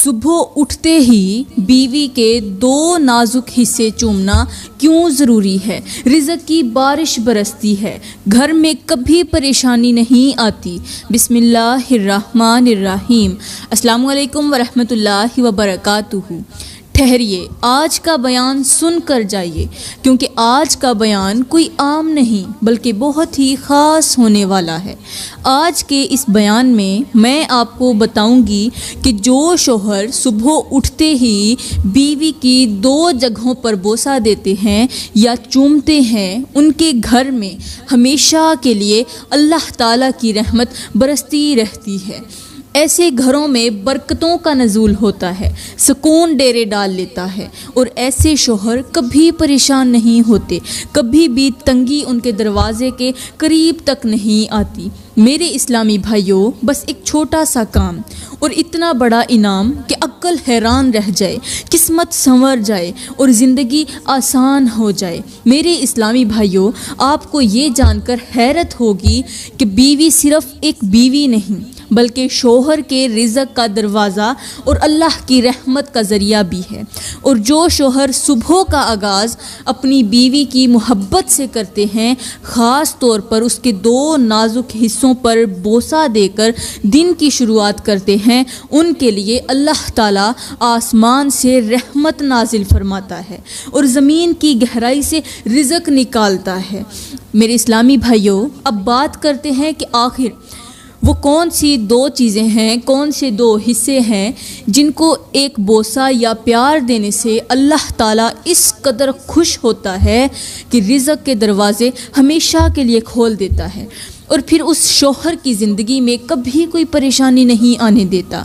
صبح اٹھتے ہی بیوی کے دو نازک حصے چومنا کیوں ضروری ہے؟ رزق کی بارش برستی ہے، گھر میں کبھی پریشانی نہیں آتی۔ بسم اللہ الرحمن الرحیم۔ السلام علیکم ورحمۃ اللہ وبرکاتہ۔ ٹھہریے، آج کا بیان سن کر جائیے، کیونکہ آج کا بیان کوئی عام نہیں بلکہ بہت ہی خاص ہونے والا ہے۔ آج کے اس بیان میں آپ کو بتاؤں گی کہ جو شوہر صبح اٹھتے ہی بیوی کی دو جگہوں پر بوسہ دیتے ہیں یا چومتے ہیں، ان کے گھر میں ہمیشہ کے لیے اللہ تعالیٰ کی رحمت برستی رہتی ہے۔ ایسے گھروں میں برکتوں کا نزول ہوتا ہے، سکون ڈیرے ڈال لیتا ہے، اور ایسے شوہر کبھی پریشان نہیں ہوتے، کبھی بھی تنگی ان کے دروازے کے قریب تک نہیں آتی۔ میرے اسلامی بھائیوں، بس ایک چھوٹا سا کام اور اتنا بڑا انعام کہ عقل حیران رہ جائے، قسمت سنور جائے اور زندگی آسان ہو جائے۔ میرے اسلامی بھائیوں، آپ کو یہ جان کر حیرت ہوگی کہ بیوی صرف ایک بیوی نہیں بلکہ شوہر کے رزق کا دروازہ اور اللہ کی رحمت کا ذریعہ بھی ہے۔ اور جو شوہر صبح کا آغاز اپنی بیوی کی محبت سے کرتے ہیں، خاص طور پر اس کے دو نازک حصوں پر بوسہ دے کر دن کی شروعات کرتے ہیں، ان کے لیے اللہ تعالیٰ آسمان سے رحمت نازل فرماتا ہے اور زمین کی گہرائی سے رزق نکالتا ہے۔ میرے اسلامی بھائیوں، اب بات کرتے ہیں کہ آخر وہ کون سی دو چیزیں ہیں، کون سے دو حصے ہیں جن کو ایک بوسہ یا پیار دینے سے اللہ تعالیٰ اس قدر خوش ہوتا ہے کہ رزق کے دروازے ہمیشہ کے لیے کھول دیتا ہے اور پھر اس شوہر کی زندگی میں کبھی کوئی پریشانی نہیں آنے دیتا۔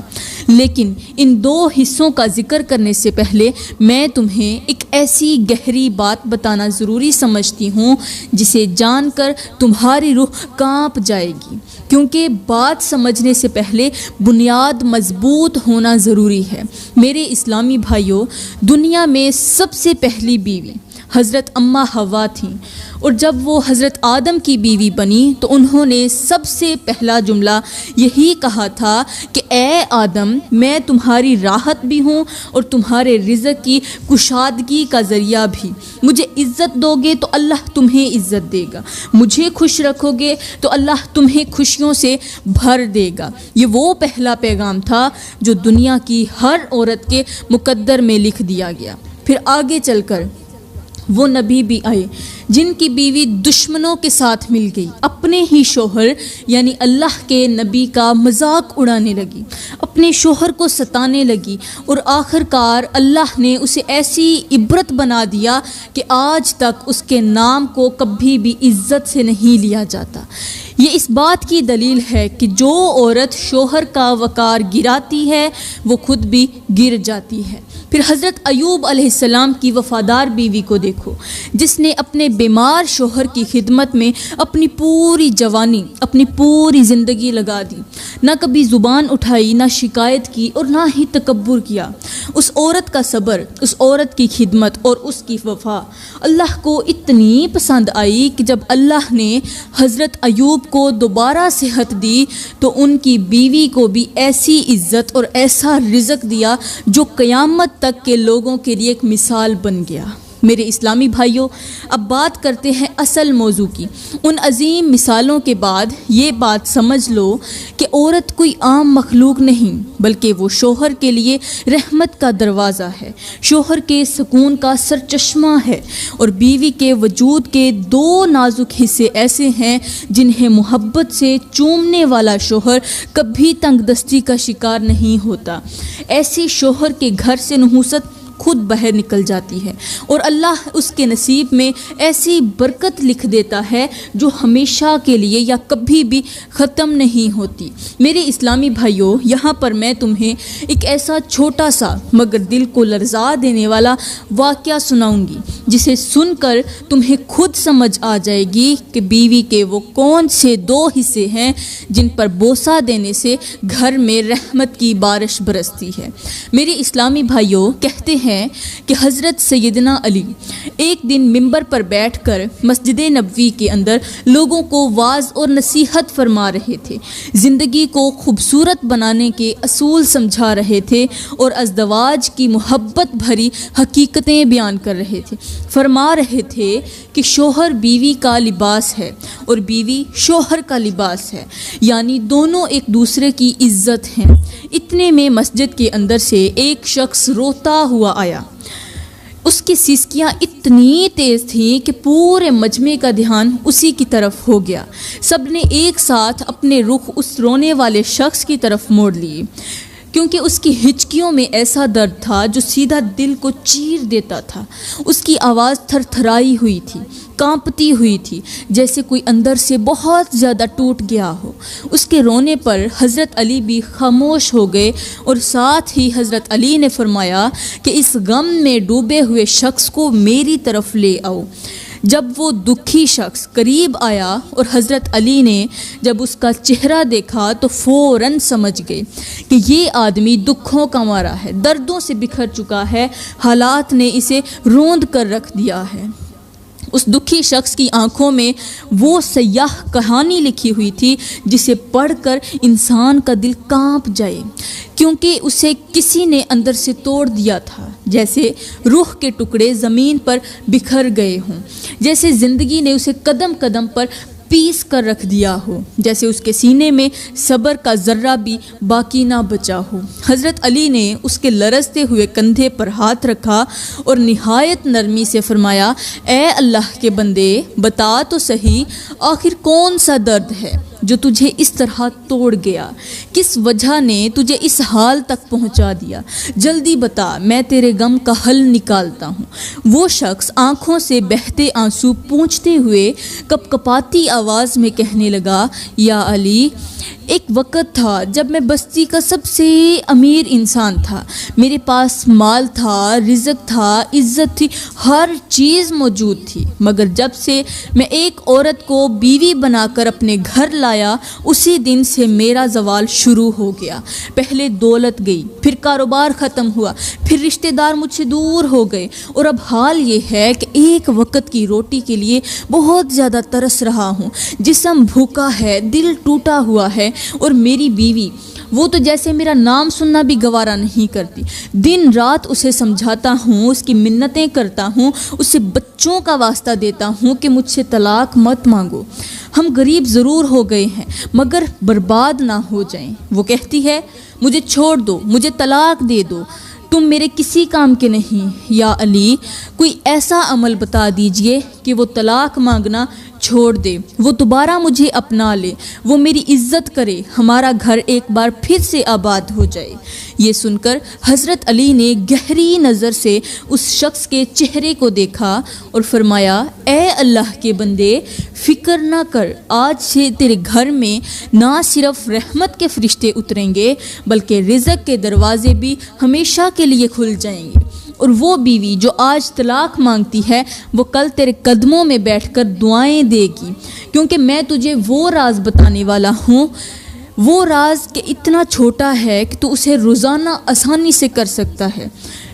لیکن ان دو حصوں کا ذکر کرنے سے پہلے میں تمہیں ایک ایسی گہری بات بتانا ضروری سمجھتی ہوں جسے جان کر تمہاری روح کانپ جائے گی، کیونکہ بات سمجھنے سے پہلے بنیاد مضبوط ہونا ضروری ہے۔ میرے اسلامی بھائیوں، دنیا میں سب سے پہلی بیوی حضرت اماں حوا تھیں، اور جب وہ حضرت آدم کی بیوی بنی تو انہوں نے سب سے پہلا جملہ یہی کہا تھا کہ اے آدم، میں تمہاری راحت بھی ہوں اور تمہارے رزق کی کشادگی کا ذریعہ بھی۔ مجھے عزت دو گے تو اللہ تمہیں عزت دے گا، مجھے خوش رکھو گے تو اللہ تمہیں خوشیوں سے بھر دے گا۔ یہ وہ پہلا پیغام تھا جو دنیا کی ہر عورت کے مقدر میں لکھ دیا گیا۔ پھر آگے چل کر وہ نبی بھی آئے جن کی بیوی دشمنوں کے ساتھ مل گئی، اپنے ہی شوہر یعنی اللہ کے نبی کا مذاق اڑانے لگی، اپنے شوہر کو ستانے لگی، اور آخر کار اللہ نے اسے ایسی عبرت بنا دیا کہ آج تک اس کے نام کو کبھی بھی عزت سے نہیں لیا جاتا۔ یہ اس بات کی دلیل ہے کہ جو عورت شوہر کا وقار گراتی ہے وہ خود بھی گر جاتی ہے۔ پھر حضرت ایوب علیہ السلام کی وفادار بیوی کو دیکھو، جس نے اپنے بیمار شوہر کی خدمت میں اپنی پوری جوانی، اپنی پوری زندگی لگا دی، نہ کبھی زبان اٹھائی، نہ شکایت کی اور نہ ہی تکبر کیا۔ اس عورت کا صبر، اس عورت کی خدمت اور اس کی وفا اللہ کو اتنی پسند آئی کہ جب اللہ نے حضرت ایوب کو دوبارہ صحت دی تو ان کی بیوی کو بھی ایسی عزت اور ایسا رزق دیا جو قیامت تک کے لوگوں کے لیے ایک مثال بن گیا۔ میرے اسلامی بھائیوں، اب بات کرتے ہیں اصل موضوع کی۔ ان عظیم مثالوں کے بعد یہ بات سمجھ لو کہ عورت کوئی عام مخلوق نہیں بلکہ وہ شوہر کے لیے رحمت کا دروازہ ہے، شوہر کے سکون کا سرچشمہ ہے، اور بیوی کے وجود کے دو نازک حصے ایسے ہیں جنہیں محبت سے چومنے والا شوہر کبھی تنگ دستی کا شکار نہیں ہوتا۔ ایسے شوہر کے گھر سے نحوست خود باہر نکل جاتی ہے اور اللہ اس کے نصیب میں ایسی برکت لکھ دیتا ہے جو ہمیشہ کے لیے یا کبھی بھی ختم نہیں ہوتی۔ میرے اسلامی بھائیوں، یہاں پر میں تمہیں ایک ایسا چھوٹا سا مگر دل کو لرزا دینے والا واقعہ سناؤں گی جسے سن کر تمہیں خود سمجھ آ جائے گی کہ بیوی کے وہ کون سے 2 حصے ہیں جن پر بوسہ دینے سے گھر میں رحمت کی بارش برستی ہے۔ میرے اسلامی بھائیوں، کہتے ہیں کہ حضرت سیدنا علی ایک دن ممبر پر بیٹھ کر مسجد نبوی کے اندر لوگوں کو واعظ اور نصیحت فرما رہے تھے، زندگی کو خوبصورت بنانے کے اصول سمجھا رہے تھے اور ازدواج کی محبت بھری حقیقتیں بیان کر رہے تھے۔ فرما رہے تھے کہ شوہر بیوی کا لباس ہے اور بیوی شوہر کا لباس ہے، یعنی دونوں ایک دوسرے کی عزت ہیں۔ اتنے میں مسجد کے اندر سے ایک شخص روتا ہوا آیا۔ اس کی سسکیاں اتنی تیز تھیں کہ پورے مجمع کا دھیان اسی کی طرف ہو گیا۔ سب نے ایک ساتھ اپنے رخ اس رونے والے شخص کی طرف موڑ لیے، کیونکہ اس کی ہچکیوں میں ایسا درد تھا جو سیدھا دل کو چیر دیتا تھا۔ اس کی آواز تھر تھرائی ہوئی تھی، کانپتی ہوئی تھی، جیسے کوئی اندر سے بہت زیادہ ٹوٹ گیا ہو۔ اس کے رونے پر حضرت علی بھی خاموش ہو گئے اور ساتھ ہی حضرت علی نے فرمایا کہ اس غم میں ڈوبے ہوئے شخص کو میری طرف لے آؤ۔ جب وہ دکھی شخص قریب آیا اور حضرت علی نے جب اس کا چہرہ دیکھا تو فوراً سمجھ گئے کہ یہ آدمی دکھوں کا مارا ہے، دردوں سے بکھر چکا ہے، حالات نے اسے روند کر رکھ دیا ہے۔ اس دکھی شخص کی آنکھوں میں وہ سیاہ کہانی لکھی ہوئی تھی جسے پڑھ کر انسان کا دل کانپ جائے، کیونکہ اسے کسی نے اندر سے توڑ دیا تھا، جیسے روح کے ٹکڑے زمین پر بکھر گئے ہوں، جیسے زندگی نے اسے قدم قدم پر پیس کر رکھ دیا ہو، جیسے اس کے سینے میں صبر کا ذرہ بھی باقی نہ بچا ہو۔ حضرت علی نے اس کے لرزتے ہوئے کندھے پر ہاتھ رکھا اور نہایت نرمی سے فرمایا، اے اللہ کے بندے، بتا تو صحیح، آخر کون سا درد ہے جو تجھے اس طرح توڑ گیا؟ کس وجہ نے تجھے اس حال تک پہنچا دیا؟ جلدی بتا، میں تیرے غم کا حل نکالتا ہوں۔ وہ شخص آنکھوں سے بہتے آنسو پونچھتے ہوئے کپ کپاتی آواز میں کہنے لگا، یا علی، ایک وقت تھا جب میں بستی کا سب سے امیر انسان تھا، میرے پاس مال تھا، رزق تھا، عزت تھی، ہر چیز موجود تھی، مگر جب سے میں ایک عورت کو بیوی بنا کر اپنے گھر لایا، اسی دن سے میرا زوال شروع ہو گیا۔ پہلے دولت گئی، پھر کاروبار ختم ہوا، پھر رشتہ دار مجھ سے دور ہو گئے، اور اب حال یہ ہے کہ ایک وقت کی روٹی کے لیے بہت زیادہ ترس رہا ہوں۔ جسم بھوکا ہے، دل ٹوٹا ہوا ہے، اور میری بیوی، وہ تو جیسے میرا نام سننا بھی گوارا نہیں کرتی۔ دن رات اسے سمجھاتا ہوں، اس کی منتیں کرتا ہوں، اسے بچوں کا واسطہ دیتا ہوں کہ مجھ سے طلاق مت مانگو، ہم غریب ضرور ہو گئے ہیں مگر برباد نہ ہو جائیں۔ وہ کہتی ہے، مجھے چھوڑ دو، مجھے طلاق دے دو، تم میرے کسی کام کے نہیں۔ یا علی، کوئی ایسا عمل بتا دیجئے کہ وہ طلاق مانگنا چھوڑ دے، وہ دوبارہ مجھے اپنا لے، وہ میری عزت کرے، ہمارا گھر ایک بار پھر سے آباد ہو جائے۔ یہ سن کر حضرت علی نے گہری نظر سے اس شخص کے چہرے کو دیکھا اور فرمایا، اے اللہ کے بندے، فکر نہ کر، آج سے تیرے گھر میں نہ صرف رحمت کے فرشتے اتریں گے بلکہ رزق کے دروازے بھی ہمیشہ کے لیے کھل جائیں گے، اور وہ بیوی جو آج طلاق مانگتی ہے وہ کل تیرے قدموں میں بیٹھ کر دعائیں دے گی، کیونکہ میں تجھے وہ راز بتانے والا ہوں، وہ راز کہ اتنا چھوٹا ہے کہ تو اسے روزانہ آسانی سے کر سکتا ہے۔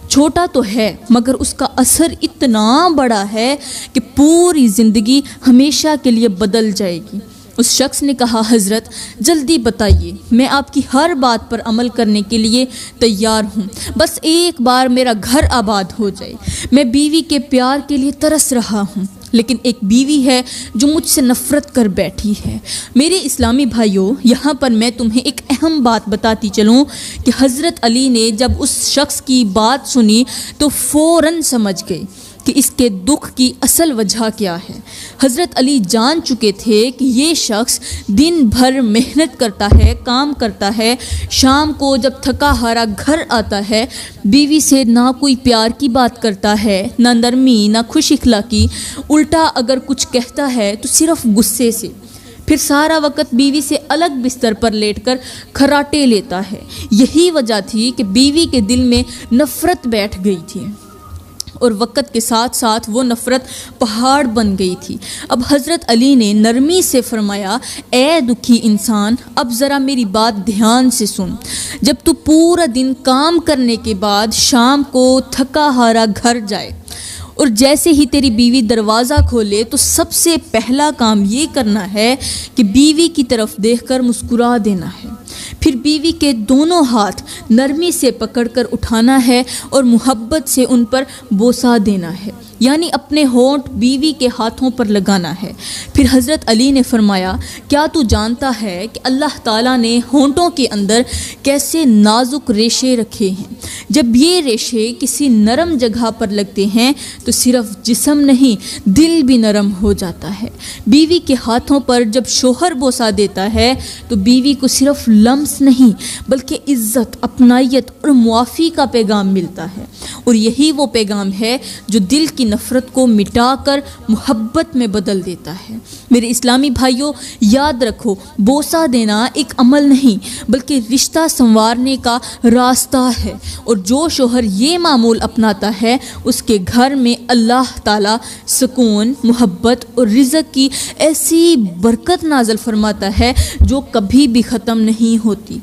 چھوٹا تو ہے مگر اس کا اثر اتنا بڑا ہے کہ پوری زندگی ہمیشہ کے لیے بدل جائے گی۔ اس شخص نے کہا، حضرت جلدی بتائیے، میں آپ کی ہر بات پر عمل کرنے کے لیے تیار ہوں، بس ایک بار میرا گھر آباد ہو جائے۔ میں بیوی کے پیار کے لیے ترس رہا ہوں، لیکن ایک بیوی ہے جو مجھ سے نفرت کر بیٹھی ہے۔ میرے اسلامی بھائیوں، یہاں پر میں تمہیں ایک اہم بات بتاتی چلوں کہ حضرت علی نے جب اس شخص کی بات سنی تو فوراً سمجھ گئے کہ اس کے دکھ کی اصل وجہ کیا ہے۔ حضرت علی جان چکے تھے کہ یہ شخص دن بھر محنت کرتا ہے، کام کرتا ہے، شام کو جب تھکا ہارا گھر آتا ہے، بیوی سے نہ کوئی پیار کی بات کرتا ہے، نہ نرمی، نہ خوش اخلاقی، الٹا اگر کچھ کہتا ہے تو صرف غصے سے، پھر سارا وقت بیوی سے الگ بستر پر لیٹ کر کھراٹے لیتا ہے۔ یہی وجہ تھی کہ بیوی کے دل میں نفرت بیٹھ گئی تھی۔ اور وقت کے ساتھ ساتھ وہ نفرت پہاڑ بن گئی تھی۔ اب حضرت علی نے نرمی سے فرمایا، اے دکھی انسان، اب ذرا میری بات دھیان سے سن۔ جب تو پورا دن کام کرنے کے بعد شام کو تھکا ہارا گھر جائے اور جیسے ہی تیری بیوی دروازہ کھولے تو سب سے پہلا کام یہ کرنا ہے کہ بیوی کی طرف دیکھ کر مسکرا دینا ہے، پھر بیوی کے دونوں ہاتھ نرمی سے پکڑ کر اٹھانا ہے اور محبت سے ان پر بوسہ دینا ہے، یعنی اپنے ہونٹ بیوی کے ہاتھوں پر لگانا ہے۔ پھر حضرت علی نے فرمایا، کیا تو جانتا ہے کہ اللہ تعالیٰ نے ہونٹوں کے اندر کیسے نازک ریشے رکھے ہیں؟ جب یہ ریشے کسی نرم جگہ پر لگتے ہیں تو صرف جسم نہیں دل بھی نرم ہو جاتا ہے۔ بیوی کے ہاتھوں پر جب شوہر بوسہ دیتا ہے تو بیوی کو صرف لمس نہیں بلکہ عزت، اپنائیت اور معافی کا پیغام ملتا ہے، اور یہی وہ پیغام ہے جو دل کی نفرت کو مٹا کر محبت میں بدل دیتا ہے۔ میرے اسلامی بھائیوں، یاد رکھو، بوسہ دینا ایک عمل نہیں بلکہ رشتہ سنوارنے کا راستہ ہے، اور جو شوہر یہ معمول اپناتا ہے اس کے گھر میں اللہ تعالیٰ سکون، محبت اور رزق کی ایسی برکت نازل فرماتا ہے جو کبھی بھی ختم نہیں ہوتی۔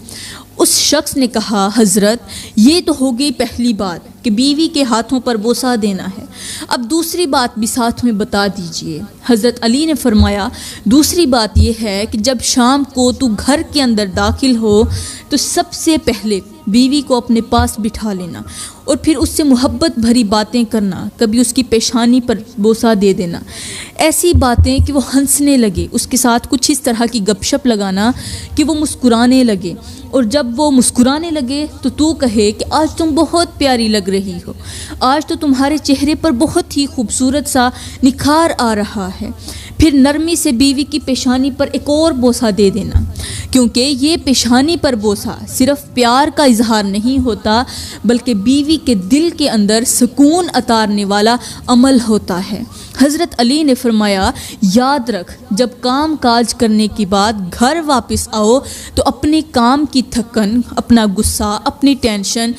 اس شخص نے کہا، حضرت یہ تو ہو گئی پہلی بات کہ بیوی کے ہاتھوں پر بوسہ دینا ہے، اب دوسری بات بھی ساتھ میں بتا دیجئے۔ حضرت علی نے فرمایا، دوسری بات یہ ہے کہ جب شام کو تو گھر کے اندر داخل ہو تو سب سے پہلے بیوی کو اپنے پاس بٹھا لینا اور پھر اس سے محبت بھری باتیں کرنا، کبھی اس کی پیشانی پر بوسہ دے دینا، ایسی باتیں کہ وہ ہنسنے لگے، اس کے ساتھ کچھ اس طرح کی گپ شپ لگانا کہ وہ مسکرانے لگے، اور جب وہ مسکرانے لگے تو کہے کہ آج تم بہت پیاری لگ رہی ہو، آج تو تمہارے چہرے پر بہت ہی خوبصورت سا نکھار آ رہا ہے۔ پھر نرمی سے بیوی کی پیشانی پر ایک اور بوسہ دے دینا، کیونکہ یہ پیشانی پر بوسہ صرف پیار کا اظہار نہیں ہوتا بلکہ بیوی کے دل کے اندر سکون اتارنے والا عمل ہوتا ہے۔ حضرت علی نے فرمایا، یاد رکھ، جب کام کاج کرنے کے بعد گھر واپس آؤ تو اپنے کام کی تھکن، اپنا غصہ، اپنی ٹینشن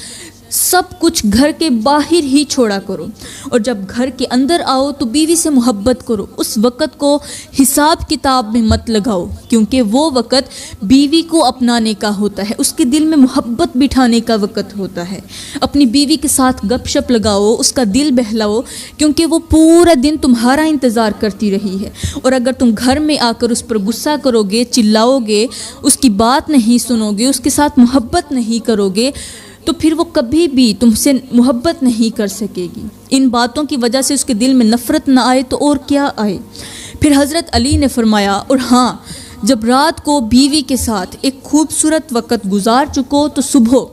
سب کچھ گھر کے باہر ہی چھوڑا کرو، اور جب گھر کے اندر آؤ تو بیوی سے محبت کرو۔ اس وقت کو حساب کتاب میں مت لگاؤ، کیونکہ وہ وقت بیوی کو اپنانے کا ہوتا ہے، اس کے دل میں محبت بٹھانے کا وقت ہوتا ہے۔ اپنی بیوی کے ساتھ گپ شپ لگاؤ، اس کا دل بہلاؤ، کیونکہ وہ پورا دن تمہارا انتظار کرتی رہی ہے، اور اگر تم گھر میں آ کر اس پر غصہ کرو گے، چلاؤ گے، اس کی بات نہیں سنو گے، اس کے ساتھ محبت نہیں کرو گے تو پھر وہ کبھی بھی تم سے محبت نہیں کر سکے گی۔ ان باتوں کی وجہ سے اس کے دل میں نفرت نہ آئے تو اور کیا آئے۔ پھر حضرت علی نے فرمایا، اور ہاں، جب رات کو بیوی کے ساتھ ایک خوبصورت وقت گزار چکو تو صبح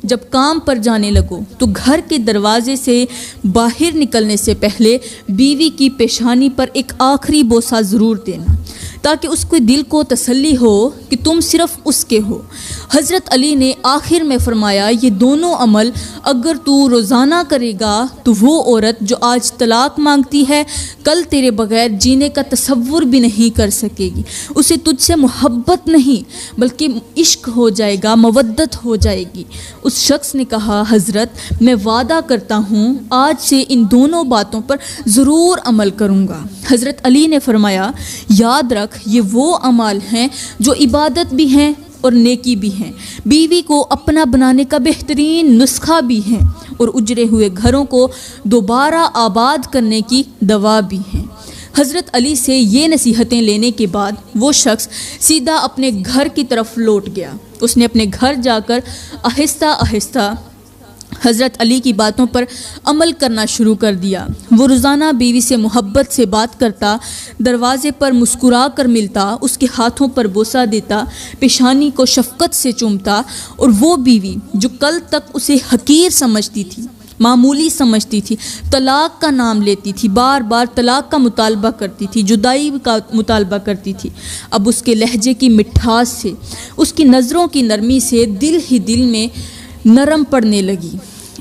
جب کام پر جانے لگو تو گھر کے دروازے سے باہر نکلنے سے پہلے بیوی کی پیشانی پر ایک آخری بوسہ ضرور دینا، تاکہ اس کے دل کو تسلی ہو کہ تم صرف اس کے ہو۔ حضرت علی نے آخر میں فرمایا، یہ دونوں عمل اگر تو روزانہ کرے گا تو وہ عورت جو آج طلاق مانگتی ہے کل تیرے بغیر جینے کا تصور بھی نہیں کر سکے گی، اسے تجھ سے محبت نہیں بلکہ عشق ہو جائے گا، مودت ہو جائے گی۔ اس شخص نے کہا، حضرت میں وعدہ کرتا ہوں آج سے ان دونوں باتوں پر ضرور عمل کروں گا۔ حضرت علی نے فرمایا، یاد رکھ، یہ وہ اعمال ہیں جو عبادت بھی ہیں اور نیکی بھی ہیں، بیوی کو اپنا بنانے کا بہترین نسخہ بھی ہیں، اور اجڑے ہوئے گھروں کو دوبارہ آباد کرنے کی دوا بھی ہیں۔ حضرت علی سے یہ نصیحتیں لینے کے بعد وہ شخص سیدھا اپنے گھر کی طرف لوٹ گیا۔ اس نے اپنے گھر جا کر آہستہ آہستہ حضرت علی کی باتوں پر عمل کرنا شروع کر دیا۔ وہ روزانہ بیوی سے محبت سے بات کرتا، دروازے پر مسکرا کر ملتا، اس کے ہاتھوں پر بوسہ دیتا، پیشانی کو شفقت سے چومتا، اور وہ بیوی جو کل تک اسے حقیر سمجھتی تھی، معمولی سمجھتی تھی، طلاق کا نام لیتی تھی، بار بار طلاق کا مطالبہ کرتی تھی، جدائی کا مطالبہ کرتی تھی، اب اس کے لہجے کی مٹھاس سے، اس کی نظروں کی نرمی سے دل ہی دل میں نرم پڑنے لگی۔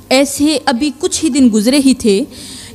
ایسے ابھی کچھ ہی دن گزرے ہی تھے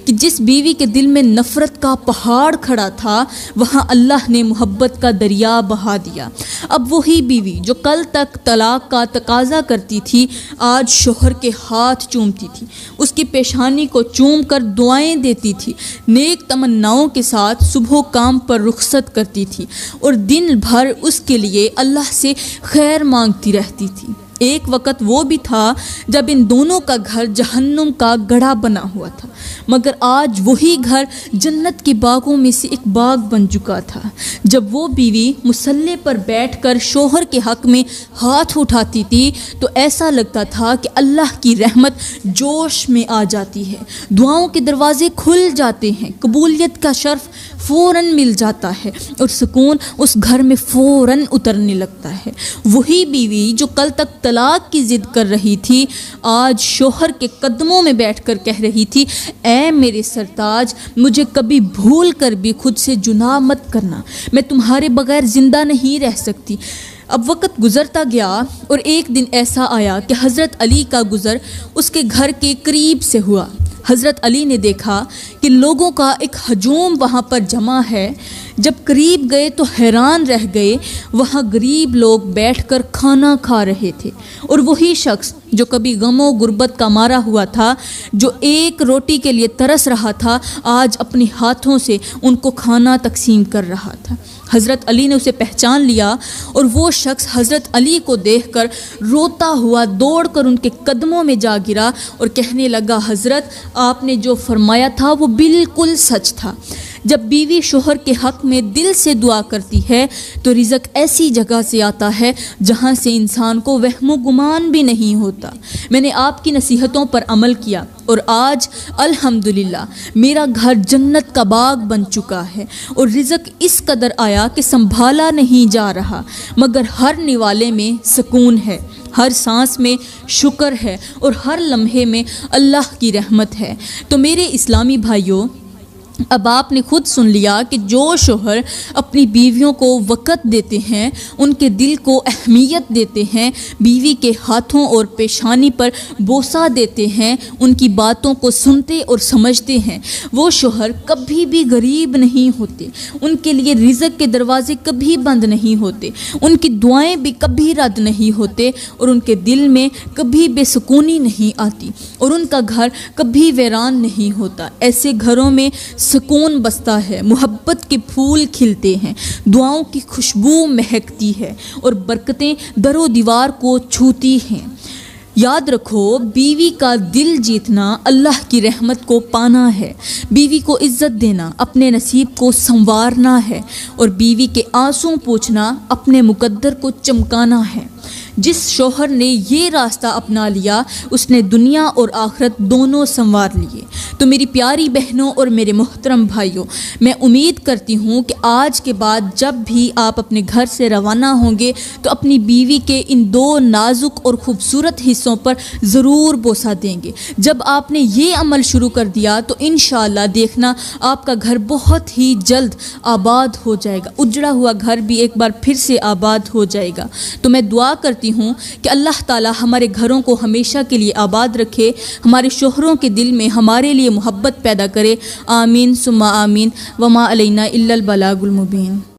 کہ جس بیوی کے دل میں نفرت کا پہاڑ کھڑا تھا وہاں اللہ نے محبت کا دریا بہا دیا۔ اب وہی بیوی جو کل تک طلاق کا تقاضا کرتی تھی آج شوہر کے ہاتھ چومتی تھی، اس کی پیشانی کو چوم کر دعائیں دیتی تھی، نیک تمناؤں کے ساتھ صبح کام پر رخصت کرتی تھی اور دن بھر اس کے لیے اللہ سے خیر مانگتی رہتی تھی۔ ایک وقت وہ بھی تھا جب ان دونوں کا گھر جہنم کا گڑھا بنا ہوا تھا، مگر آج وہی گھر جنت کے باغوں میں سے ایک باغ بن چکا تھا۔ جب وہ بیوی مصلی پر بیٹھ کر شوہر کے حق میں ہاتھ اٹھاتی تھی تو ایسا لگتا تھا کہ اللہ کی رحمت جوش میں آ جاتی ہے، دعاؤں کے دروازے کھل جاتے ہیں، قبولیت کا شرف فوراً مل جاتا ہے اور سکون اس گھر میں فوراً اترنے لگتا ہے۔ وہی بیوی جو کل تک طلاق کی ضد کر رہی تھی آج شوہر کے قدموں میں بیٹھ کر کہہ رہی تھی، اے میرے سرتاج، مجھے کبھی بھول کر بھی خود سے جناح مت کرنا، میں تمہارے بغیر زندہ نہیں رہ سکتی۔ اب وقت گزرتا گیا اور ایک دن ایسا آیا کہ حضرت علی کا گزر اس کے گھر کے قریب سے ہوا۔ حضرت علی نے دیکھا کہ لوگوں کا ایک ہجوم وہاں پر جمع ہے۔ جب قریب گئے تو حیران رہ گئے، وہاں غریب لوگ بیٹھ کر کھانا کھا رہے تھے اور وہی شخص جو کبھی غم و غربت کا مارا ہوا تھا، جو ایک روٹی کے لیے ترس رہا تھا، آج اپنے ہاتھوں سے ان کو کھانا تقسیم کر رہا تھا۔ حضرت علی نے اسے پہچان لیا اور وہ شخص حضرت علی کو دیکھ کر روتا ہوا دوڑ کر ان کے قدموں میں جا گرا اور کہنے لگا، حضرت آپ نے جو فرمایا تھا وہ بالکل سچ تھا۔ جب بیوی شوہر کے حق میں دل سے دعا کرتی ہے تو رزق ایسی جگہ سے آتا ہے جہاں سے انسان کو وہم و گمان بھی نہیں ہوتا۔ میں نے آپ کی نصیحتوں پر عمل کیا اور آج الحمدللہ میرا گھر جنت کا باغ بن چکا ہے اور رزق اس قدر آیا کہ سنبھالا نہیں جا رہا، مگر ہر نوالے میں سکون ہے، ہر سانس میں شکر ہے اور ہر لمحے میں اللہ کی رحمت ہے۔ تو میرے اسلامی بھائیوں، اب آپ نے خود سن لیا کہ جو شوہر اپنی بیویوں کو وقت دیتے ہیں، ان کے دل کو اہمیت دیتے ہیں، بیوی کے ہاتھوں اور پیشانی پر بوسہ دیتے ہیں، ان کی باتوں کو سنتے اور سمجھتے ہیں، وہ شوہر کبھی بھی غریب نہیں ہوتے، ان کے لیے رزق کے دروازے کبھی بند نہیں ہوتے، ان کی دعائیں بھی کبھی رد نہیں ہوتے اور ان کے دل میں کبھی بے سکونی نہیں آتی اور ان کا گھر کبھی ویران نہیں ہوتا۔ ایسے گھروں میں سکون بستا ہے، محبت کے پھول کھلتے ہیں، دعاؤں کی خوشبو مہکتی ہے اور برکتیں در و دیوار کو چھوتی ہیں۔ یاد رکھو، بیوی کا دل جیتنا اللہ کی رحمت کو پانا ہے، بیوی کو عزت دینا اپنے نصیب کو سنوارنا ہے اور بیوی کے آنسو پوچھنا اپنے مقدر کو چمکانا ہے۔ جس شوہر نے یہ راستہ اپنا لیا اس نے دنیا اور آخرت دونوں سنوار لیے۔ تو میری پیاری بہنوں اور میرے محترم بھائیوں، میں امید کرتی ہوں کہ آج کے بعد جب بھی آپ اپنے گھر سے روانہ ہوں گے تو اپنی بیوی کے ان دو نازک اور خوبصورت حصوں پر ضرور بوسہ دیں گے۔ جب آپ نے یہ عمل شروع کر دیا تو انشاءاللہ دیکھنا آپ کا گھر بہت ہی جلد آباد ہو جائے گا، اجڑا ہوا گھر بھی ایک بار پھر سے آباد ہو جائے گا۔ تو میں دعا کرتی ہوں کہ اللہ تعالی ہمارے گھروں کو ہمیشہ کے لیے آباد رکھے، ہمارے شوہروں کے دل میں ہمارے لیے محبت پیدا کرے۔ آمین ثم آمین، وما علینا الا البلاغ المبین۔